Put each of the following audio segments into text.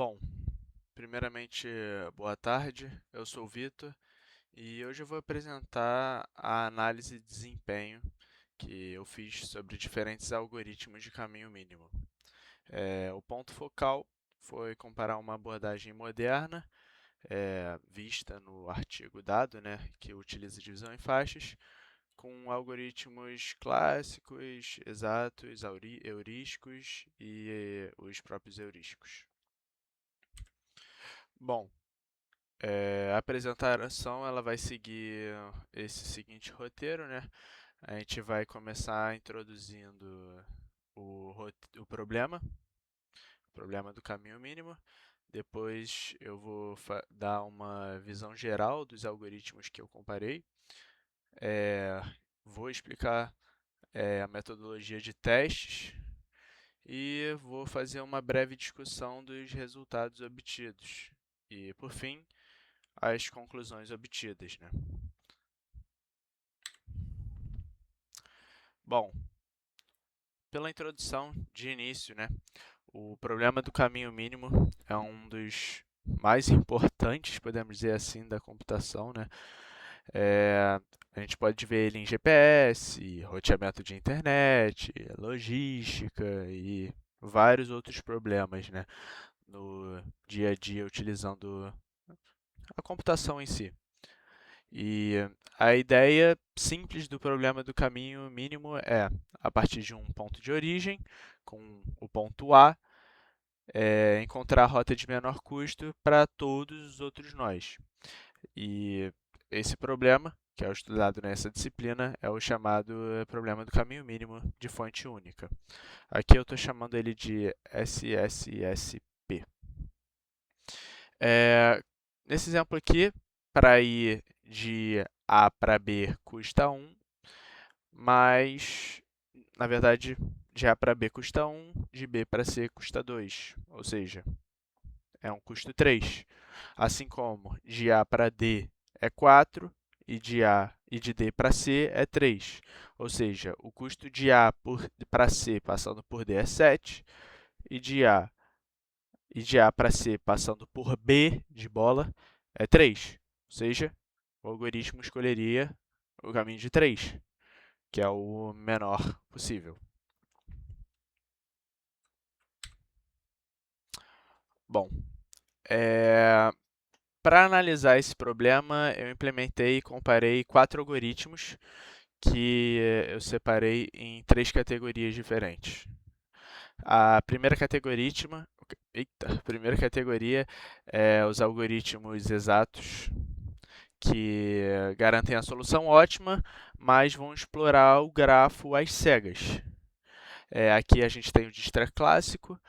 Bom, primeiramente, boa tarde. Eu sou o Vitor e hoje eu vou apresentar a análise de desempenho que eu fiz sobre diferentes algoritmos de caminho mínimo. O ponto focal foi comparar uma abordagem moderna, vista no artigo dado, né, que utiliza divisão em faixas, com algoritmos clássicos, exatos, heurísticos e os próprios heurísticos. Bom, a apresentação ela vai seguir esse seguinte roteiro, né? A gente vai começar introduzindo o problema do caminho mínimo. Depois eu vou dar uma visão geral dos algoritmos que eu comparei. É, Vou explicar a metodologia de testes e vou fazer uma breve discussão dos resultados obtidos. E, por fim, as conclusões obtidas, né? Bom, pela introdução de início, né? O problema do caminho mínimo é um dos mais importantes, podemos dizer assim, da computação, né? A gente pode ver ele em GPS, roteamento de internet, logística e vários outros problemas, né? No dia a dia utilizando a computação em si. E a ideia simples do problema do caminho mínimo é, a partir de um ponto de origem, com o ponto A, encontrar a rota de menor custo para todos os outros nós. E esse problema, que é estudado nessa disciplina, é o chamado problema do caminho mínimo de fonte única. Aqui eu estou chamando ele de SSSP. Nesse exemplo aqui, para ir de A para B custa 1, mas, na verdade, de A para B custa 1, de B para C custa 2, ou seja, é um custo 3. Assim como de A para D é 4 e de D para C é 3. Ou seja, o custo de A para C passando por D é 7 e de A para C passando por B de bola é 3. Ou seja, o algoritmo escolheria o caminho de 3, que é o menor possível. Bom, para analisar esse problema, eu implementei e comparei 4 algoritmos que eu separei em 3 categorias diferentes. A primeira categoria é os algoritmos exatos, que garantem a solução ótima, mas vão explorar o grafo às cegas. Aqui a gente tem o Dijkstra clássico,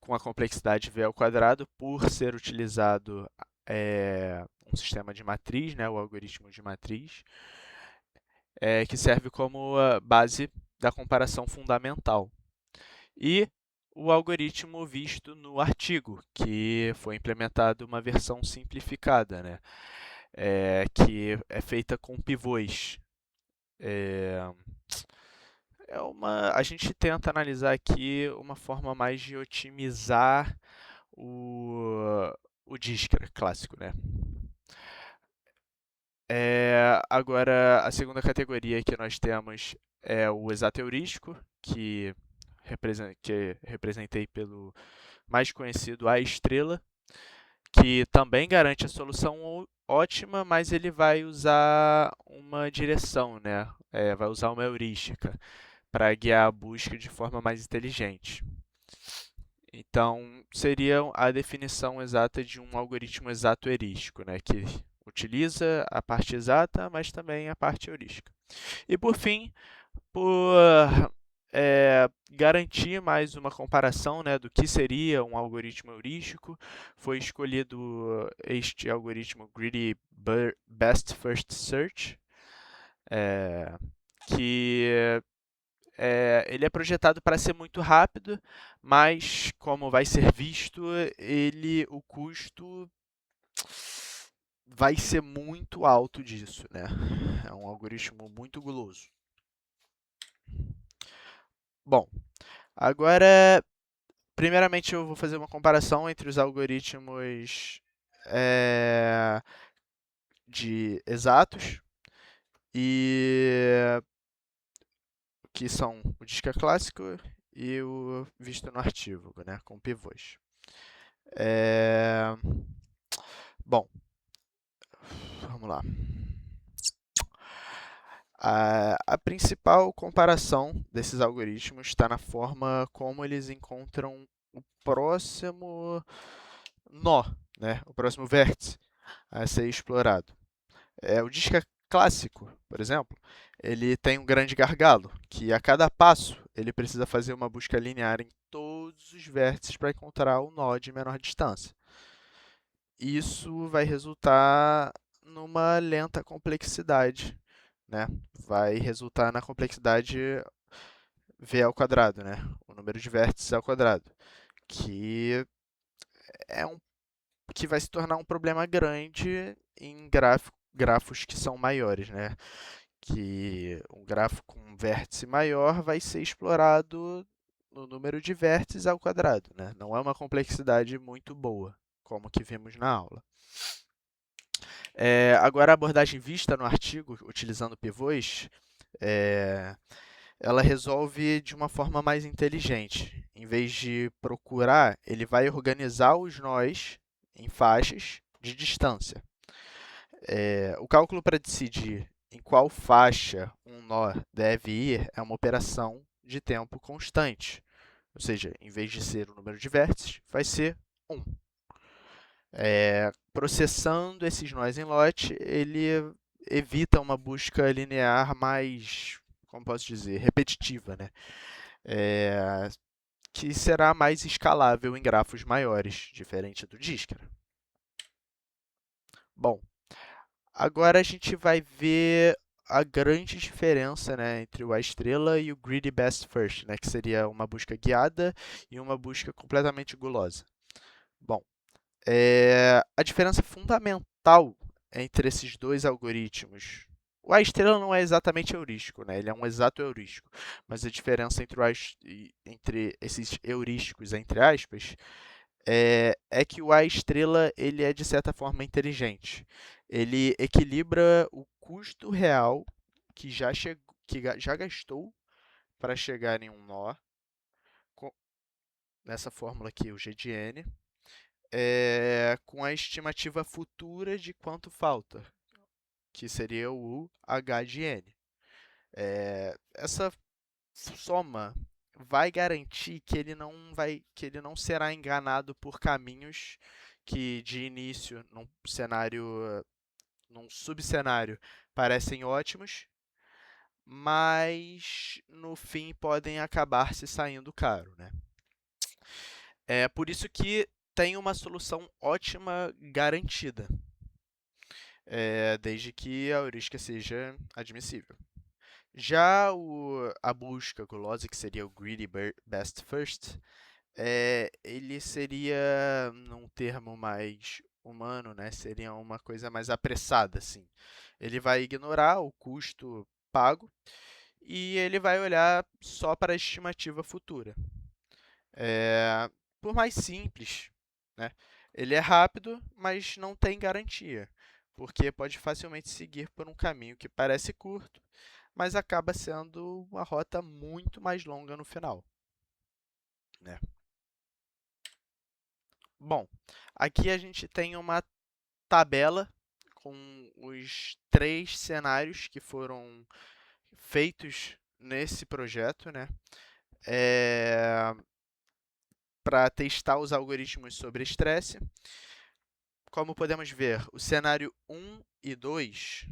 com a complexidade V ao quadrado, por ser utilizado um sistema de matriz, né, o algoritmo de matriz, que serve como a base da comparação fundamental. E o algoritmo visto no artigo, que foi implementado uma versão simplificada, né, que é feita com pivôs. A gente tenta analisar aqui uma forma mais de otimizar o Dijkstra clássico, né? Agora, a segunda categoria que nós temos é o exato heurístico, que representei pelo mais conhecido A estrela, que também garante a solução ótima, mas ele vai usar uma direção, né? Vai usar uma heurística para guiar a busca de forma mais inteligente. Então, seria a definição exata de um algoritmo exato heurístico, né? Que utiliza a parte exata, mas também a parte heurística. E, por fim, por garantir mais uma comparação, né, do que seria um algoritmo heurístico, foi escolhido este algoritmo Greedy Best First Search, que ele é projetado para ser muito rápido, mas, como vai ser visto, o custo vai ser muito alto disso, né? É um algoritmo muito guloso. Bom, agora primeiramente, eu vou fazer uma comparação entre os algoritmos eh, de exatos e que são o disca clássico e o visto no artigo, né, com pivôs. É, Bom, vamos lá. A principal comparação desses algoritmos está na forma como eles encontram o próximo nó, né? O próximo vértice a ser explorado. O disco clássico, por exemplo, ele tem um grande gargalo, que a cada passo ele precisa fazer uma busca linear em todos os vértices para encontrar o nó de menor distância. Isso vai resultar numa lenta complexidade, né? Vai resultar na complexidade v ao quadrado, né? O número de vértices ao quadrado, que é um que vai se tornar um problema grande em grafos que são maiores, né? Que um grafo com um vértice maior vai ser explorado no número de vértices ao quadrado, né? Não é uma complexidade muito boa, como que vimos na aula. Agora, a abordagem vista no artigo, utilizando pivôs, é, ela resolve de uma forma mais inteligente. Em vez de procurar, ele vai organizar os nós em faixas de distância. O cálculo para decidir em qual faixa um nó deve ir é uma operação de tempo constante. Ou seja, em vez de ser o número de vértices, vai ser 1. Processando esses nós em lote, ele evita uma busca linear mais, como posso dizer, repetitiva, né? Que será mais escalável em grafos maiores, diferente do Dijkstra. Bom, agora a gente vai ver a grande diferença, né, entre o A-estrela e o Greedy Best First, né, que seria uma busca guiada e uma busca completamente gulosa. Bom, a diferença fundamental entre esses dois algoritmos. O A-estrela não é exatamente heurístico, né? Ele é um exato heurístico, mas a diferença entre esses heurísticos, entre aspas, é que o A-estrela ele é de certa forma inteligente. Ele equilibra o custo real que já gastou para chegar em um nó, nessa fórmula aqui, o G de n, com a estimativa futura de quanto falta, que seria o H de n. Essa soma vai garantir que ele não será enganado por caminhos que de início num subcenário parecem ótimos, mas no fim podem acabar se saindo caro, né? É por isso que tem uma solução ótima garantida, desde que a heurística seja admissível. Já a busca gulosa, que seria o Greedy Best First, ele seria, num termo mais humano, né, seria uma coisa mais apressada, assim. Ele vai ignorar o custo pago e ele vai olhar só para a estimativa futura. Por mais simples, né, ele é rápido, mas não tem garantia, porque pode facilmente seguir por um caminho que parece curto, mas acaba sendo uma rota muito mais longa no final, né? Bom, aqui a gente tem uma tabela com os 3 cenários que foram feitos nesse projeto, né? Para testar os algoritmos sobre estresse. Como podemos ver, o cenário 1 e 2,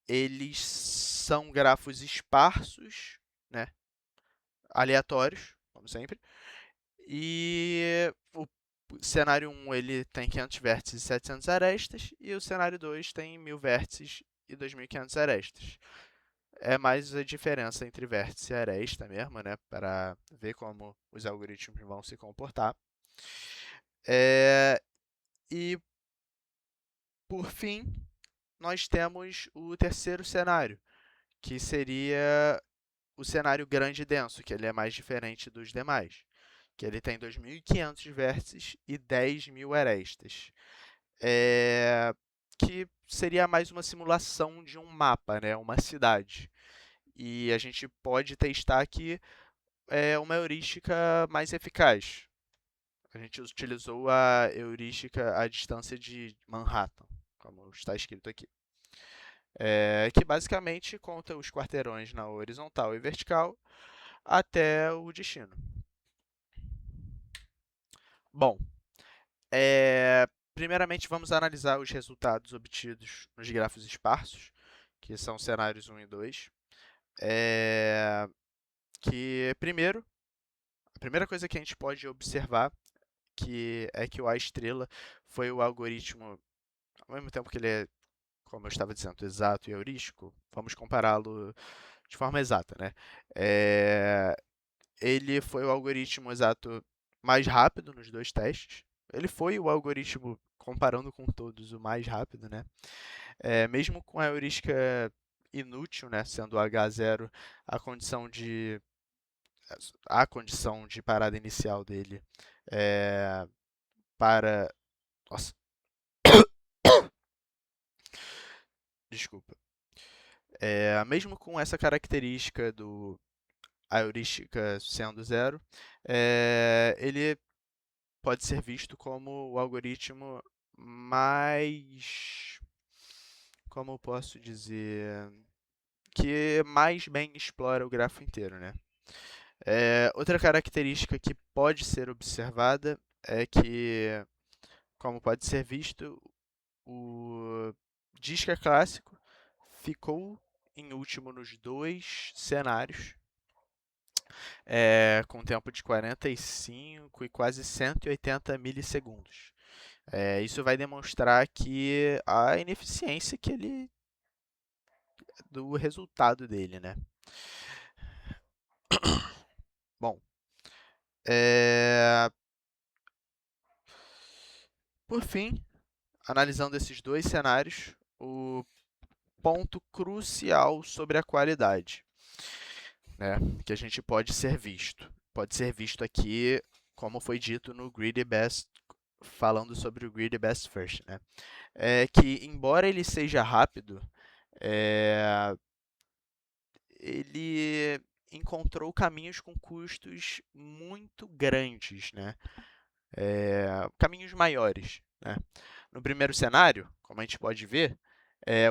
eles são grafos esparsos, né? Aleatórios, como sempre. E o cenário 1 ele tem 500 vértices e 700 arestas, e o cenário 2 tem 1000 vértices e 2500 arestas. É mais a diferença entre vértice e aresta mesmo, né, para ver como os algoritmos vão se comportar. E, por fim, nós temos o terceiro cenário, que seria o cenário grande e denso, que ele é mais diferente dos demais, que ele tem 2.500 vértices e 10.000 arestas, que seria mais uma simulação de um mapa, né, uma cidade. E a gente pode testar aqui uma heurística mais eficaz. A gente utilizou a heurística à distância de Manhattan, como está escrito aqui. Que basicamente conta os quarteirões na horizontal e vertical até o destino. Bom, primeiramente vamos analisar os resultados obtidos nos grafos esparsos, que são cenários 1 e 2. A primeira coisa que a gente pode observar é que o A estrela foi o algoritmo, ao mesmo tempo que ele é, como eu estava dizendo, exato e heurístico, vamos compará-lo de forma exata, né? Ele foi o algoritmo exato mais rápido nos dois testes. Ele foi o algoritmo, comparando com todos, o mais rápido, né? Mesmo com a heurística inútil, né, sendo o H0 a condição de parada inicial dele para... Nossa, desculpa. Mesmo com essa característica a heurística sendo zero, ele pode ser visto como o algoritmo mais, como eu posso dizer, que mais bem explora o grafo inteiro, né? Outra característica que pode ser observada é que, como pode ser visto, o Disca clássico ficou em último nos dois cenários, com tempo de 45 e quase 180 milissegundos. Isso vai demonstrar que a ineficiência do resultado dele, né? Bom, por fim, analisando esses dois cenários, o ponto crucial sobre a qualidade, né, que a gente pode ser visto. Pode ser visto aqui, como foi dito no Greedy Best, falando sobre o Greedy Best First, né? Que, embora ele seja rápido, ele encontrou caminhos com custos muito grandes, né? Caminhos maiores, né? No primeiro cenário, como a gente pode ver,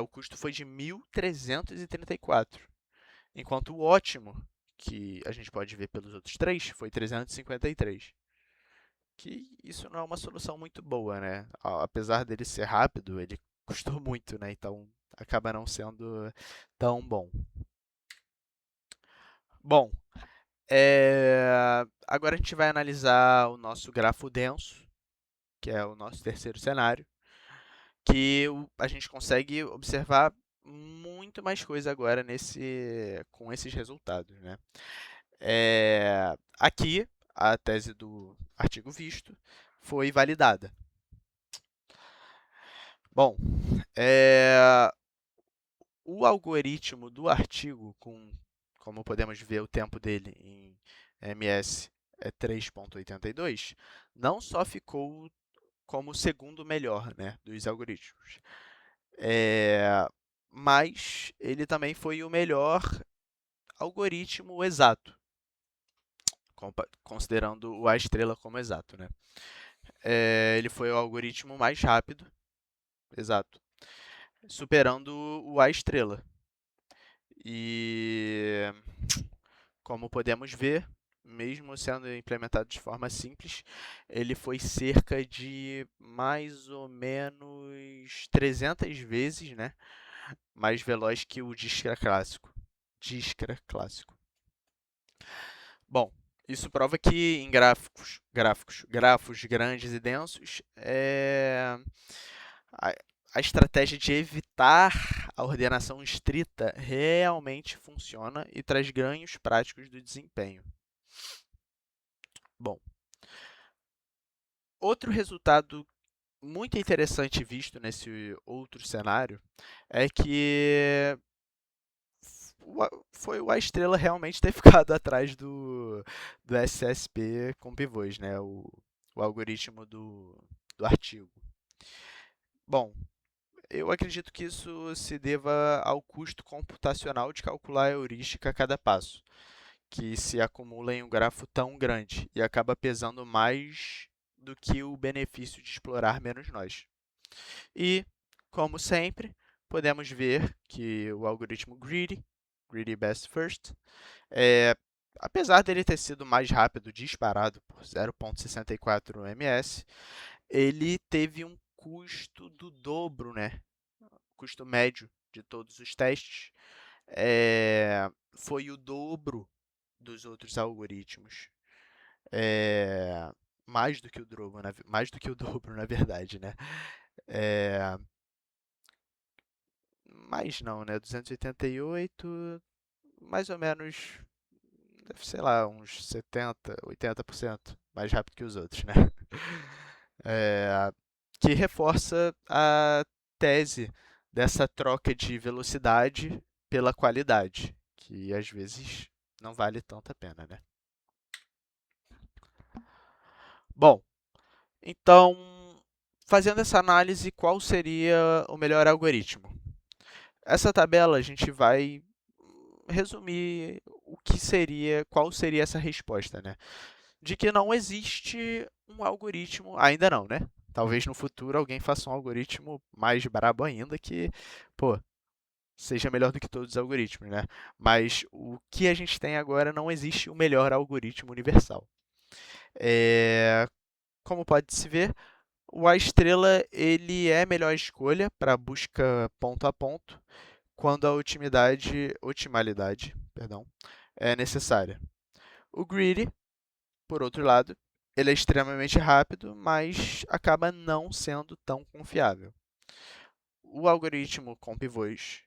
o custo foi de 1.334, enquanto o ótimo, que a gente pode ver pelos outros três, foi 353. Que isso não é uma solução muito boa, né? Apesar dele ser rápido, ele custou muito, né? Então acaba não sendo tão bom. Bom, agora a gente vai analisar o nosso grafo denso, que é o nosso terceiro cenário, que a gente consegue observar muito mais coisa agora com esses resultados, né? Aqui, a tese do artigo visto foi validada. Bom, o algoritmo do artigo, como podemos ver o tempo dele em ms é 3.82, não só ficou como o segundo melhor, né, dos algoritmos, mas ele também foi o melhor algoritmo exato, considerando o A estrela como exato, né? Ele foi o algoritmo mais rápido, exato, superando o A estrela. E, como podemos ver, mesmo sendo implementado de forma simples, ele foi cerca de mais ou menos 300 vezes, né, mais veloz que o Discra clássico. Bom, isso prova que em grafos grandes e densos, a, a estratégia de evitar a ordenação estrita realmente funciona e traz ganhos práticos do desempenho. Bom, outro resultado muito interessante visto nesse outro cenário é que foi o A estrela realmente ter ficado atrás do SSP com pivôs, né? O algoritmo do artigo. Bom, eu acredito que isso se deva ao custo computacional de calcular a heurística a cada passo, que se acumula em um grafo tão grande e acaba pesando mais do que o benefício de explorar menos nós. E, como sempre, podemos ver que o algoritmo Greedy Best First, apesar dele ter sido mais rápido disparado por 0,64 ms, ele teve um custo do dobro, né? Custo médio de todos os testes. Foi o dobro dos outros algoritmos. Mais do que o dobro, mais do que o dobro, na verdade, né? Mais não, né? 288, mais ou menos, sei lá, uns 70, 80% mais rápido que os outros, né? Que reforça a tese dessa troca de velocidade pela qualidade, que às vezes não vale tanto a pena, né? Bom, então, fazendo essa análise, qual seria o melhor algoritmo? Essa tabela a gente vai resumir qual seria essa resposta, né? De que não existe um algoritmo, ainda não, né? Talvez no futuro alguém faça um algoritmo mais brabo ainda que, pô, seja melhor do que todos os algoritmos, né? Mas o que a gente tem agora não existe o melhor algoritmo universal. Como pode se ver, o A estrela ele é a melhor escolha para busca ponto a ponto quando a otimalidade, é necessária. O Greedy, por outro lado, ele é extremamente rápido, mas acaba não sendo tão confiável. O algoritmo com pivôs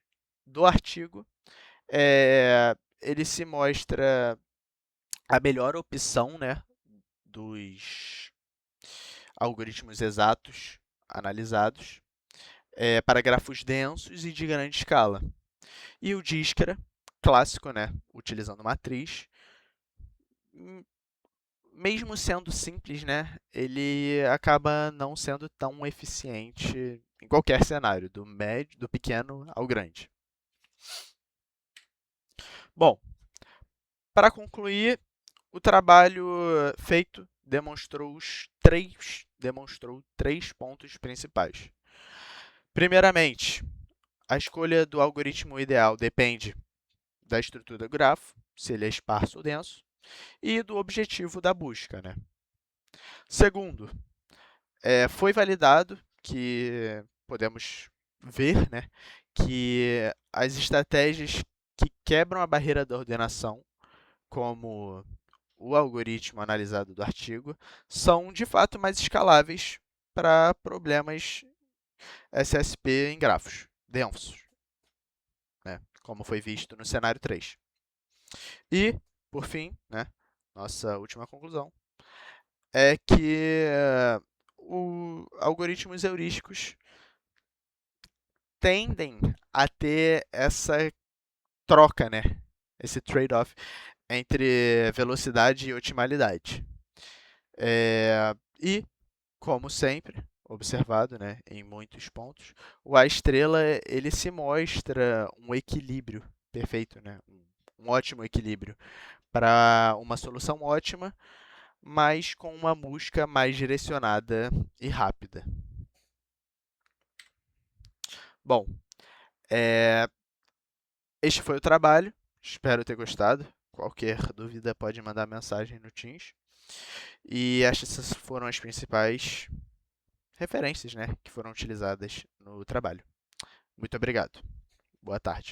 do artigo, ele se mostra a melhor opção, né, dos algoritmos exatos analisados para grafos densos e de grande escala. E o Dijkstra, clássico, né, utilizando matriz, mesmo sendo simples, né, ele acaba não sendo tão eficiente em qualquer cenário, do médio, do pequeno ao grande. Bom, para concluir, o trabalho feito demonstrou três pontos principais. Primeiramente, a escolha do algoritmo ideal depende da estrutura do grafo, se ele é esparso ou denso, e do objetivo da busca, né? Segundo, foi validado que podemos ver, né, que as estratégias que quebram a barreira da ordenação, como o algoritmo analisado do artigo, são de fato mais escaláveis para problemas SSP em grafos densos, né, como foi visto no cenário 3. E, por fim, né, nossa última conclusão, é que algoritmos heurísticos tendem a ter essa troca, né, esse trade-off entre velocidade e otimalidade. E, como sempre, observado, né, em muitos pontos, o A estrela ele se mostra um equilíbrio perfeito, né, um ótimo equilíbrio para uma solução ótima, mas com uma busca mais direcionada e rápida. Bom, este foi o trabalho. Espero ter gostado. Qualquer dúvida pode mandar mensagem no Teams. E essas foram as principais referências, né, que foram utilizadas no trabalho. Muito obrigado. Boa tarde.